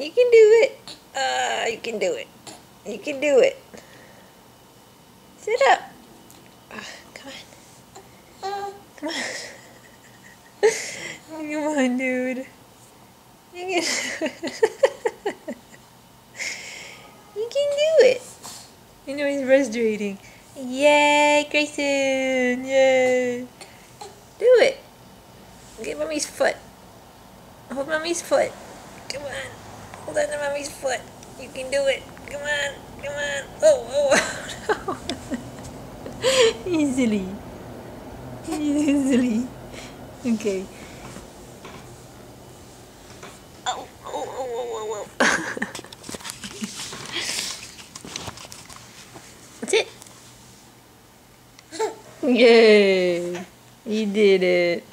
You can do it. You can do it. You can do it. Sit up. Come on. Come on. Come on, dude. You can You can do it. You know he's frustrating. Yay, Grayson. Yay. Do it. Get mommy's foot. Hold mommy's foot. Come on. Hold on to mommy's foot. You can do it. Come on. Come on. Oh, no. Easily. Easily. Okay. Oh, oh, oh, oh, oh, oh. That's it. Yay. You did it.